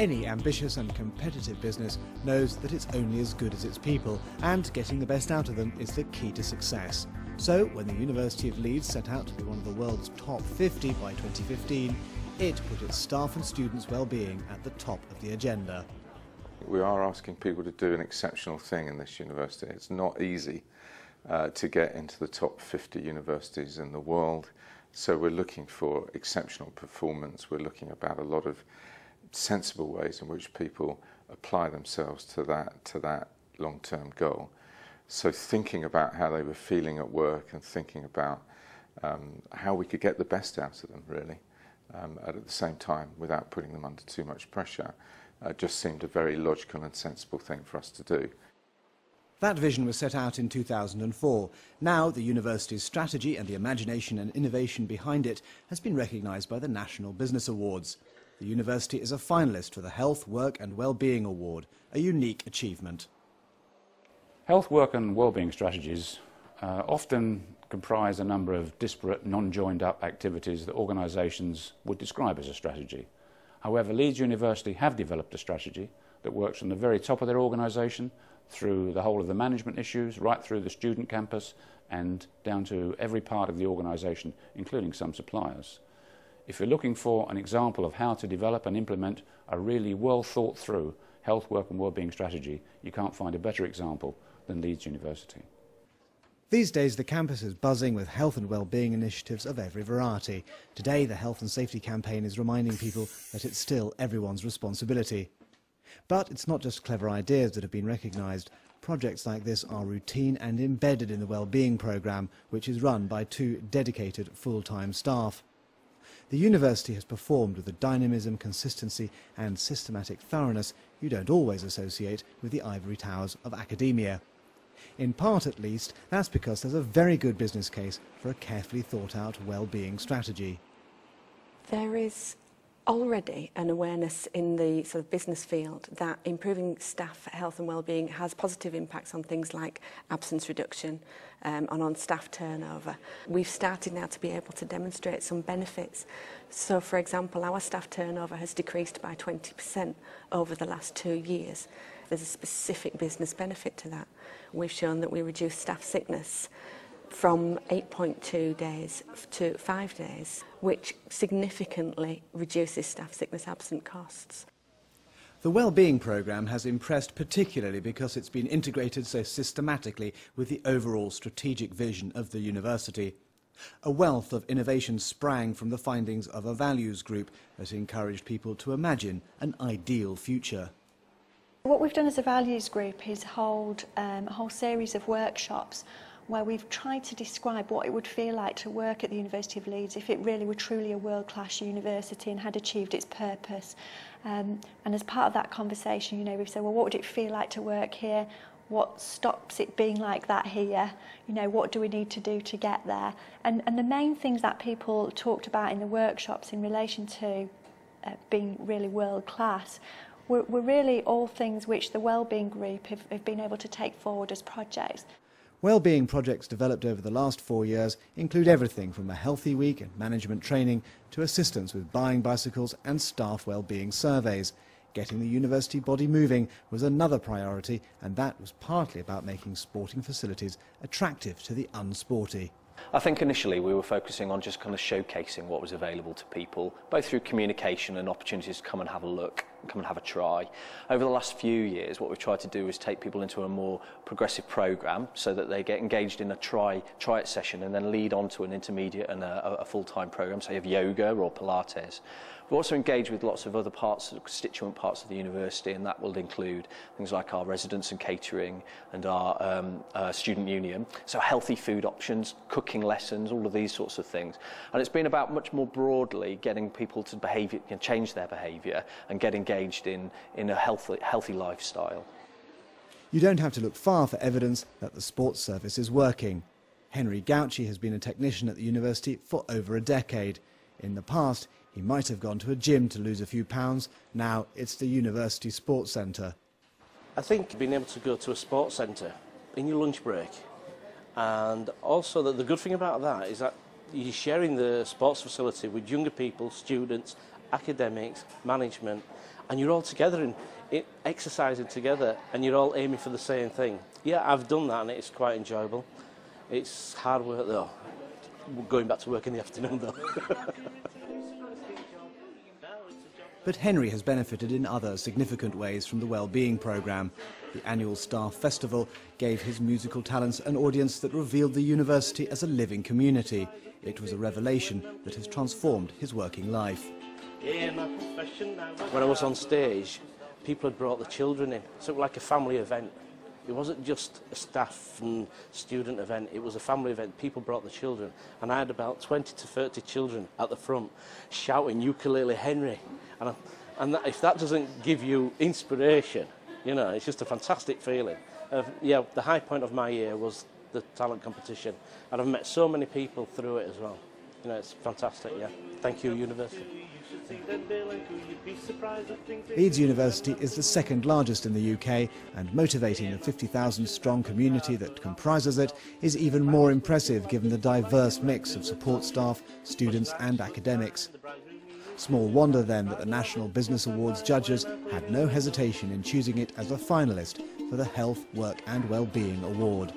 Any ambitious and competitive business knows that it's only as good as its people, and getting the best out of them is the key to success. So, when the University of Leeds set out to be one of the world's top 50 by 2015, it put its staff and students' well-being at the top of the agenda. We are asking people to do an exceptional thing in this university. It's not easy to get into the top 50 universities in the world, so we're looking for exceptional performance. We're looking about a lot of sensible ways in which people apply themselves to that long-term goal. So thinking about how they were feeling at work and thinking about how we could get the best out of them, really, at the same time without putting them under too much pressure, just seemed a very logical and sensible thing for us to do. That vision was set out in 2004. Now the university's strategy and the imagination and innovation behind it has been recognised by the National Business Awards. The university is a finalist for the Health, Work and Wellbeing Award, a unique achievement. Health, work and wellbeing strategies often comprise a number of disparate, non-joined-up activities that organisations would describe as a strategy. However, Leeds University have developed a strategy that works from the very top of their organisation, through the whole of the management issues, right through the student campus and down to every part of the organisation, including some suppliers. If you're looking for an example of how to develop and implement a really well thought through health, work and wellbeing strategy, you can't find a better example than Leeds University. These days the campus is buzzing with health and wellbeing initiatives of every variety. Today the health and safety campaign is reminding people that it's still everyone's responsibility. But it's not just clever ideas that have been recognised. Projects like this are routine and embedded in the wellbeing programme, which is run by 2 dedicated full-time staff. The university has performed with a dynamism, consistency and systematic thoroughness you don't always associate with the ivory towers of academia. In part, at least, that's because there's a very good business case for a carefully thought-out well-being strategy. There is already an awareness in the sort of business field that improving staff health and wellbeing has positive impacts on things like absence reduction and on staff turnover. We've started now to be able to demonstrate some benefits. So, for example, our staff turnover has decreased by 20% over the last 2 years. There's a specific business benefit to that. We've shown that we reduce staff sickness from 8.2 days to 5 days, which significantly reduces staff sickness absent costs. The Wellbeing programme has impressed particularly because it's been integrated so systematically with the overall strategic vision of the university. A wealth of innovation sprang from the findings of a values group that encouraged people to imagine an ideal future. What we've done as a values group is hold a whole series of workshops where we've tried to describe what it would feel like to work at the University of Leeds if it really were truly a world-class university and had achieved its purpose. And as part of that conversation, you know, we've said, well, what would it feel like to work here? What stops it being like that here? You know, what do we need to do to get there? And the main things that people talked about in the workshops in relation to being really world-class were really all things which the Wellbeing Group have been able to take forward as projects. Wellbeing projects developed over the last 4 years include everything from a healthy week and management training to assistance with buying bicycles and staff wellbeing surveys. Getting the university body moving was another priority, and that was partly about making sporting facilities attractive to the unsporty. I think initially we were focusing on just kind of showcasing what was available to people, both through communication and opportunities to come and have a look, come and have a try. Over the last few years, what we've tried to do is take people into a more progressive programme so that they get engaged in a try it session and then lead on to an intermediate and a full-time programme, say of yoga or Pilates. We've also engaged with lots of other constituent parts of the university, and that will include things like our residence and catering and our student union. So healthy food options, cooking lessons, all of these sorts of things. And it's been about much more broadly getting people to change their behaviour and get engaged in a healthy lifestyle. You don't have to look far for evidence that the sports service is working. Henry Gauci has been a technician at the university for over a decade. In the past, he might have gone to a gym to lose a few pounds. Now it's the university sports centre. I think being able to go to a sports centre in your lunch break, and also that the good thing about that is that you're sharing the sports facility with younger people, students, academics, management, and you're all together and exercising together, and you're all aiming for the same thing. Yeah, I've done that, and it's quite enjoyable. It's hard work though. Going back to work in the afternoon though. But Henry has benefited in other significant ways from the Wellbeing programme. The annual Staff Festival gave his musical talents an audience that revealed the university as a living community. It was a revelation that has transformed his working life. When I was on stage, people had brought the children in, so it was like a family event. It wasn't just a staff and student event, it was a family event. People brought the children, and I had about 20 to 30 children at the front shouting "Ukulele Henry," and if that doesn't give you inspiration, you know, it's just a fantastic feeling. Yeah, the high point of my year was the talent competition, and I've met so many people through it as well. You know, it's fantastic. Yeah, thank you, university. Leeds University is the second largest in the UK, and motivating the 50,000 strong community that comprises it is even more impressive given the diverse mix of support staff, students and academics. Small wonder then that the National Business Awards judges had no hesitation in choosing it as a finalist for the Health, Work and Wellbeing Award.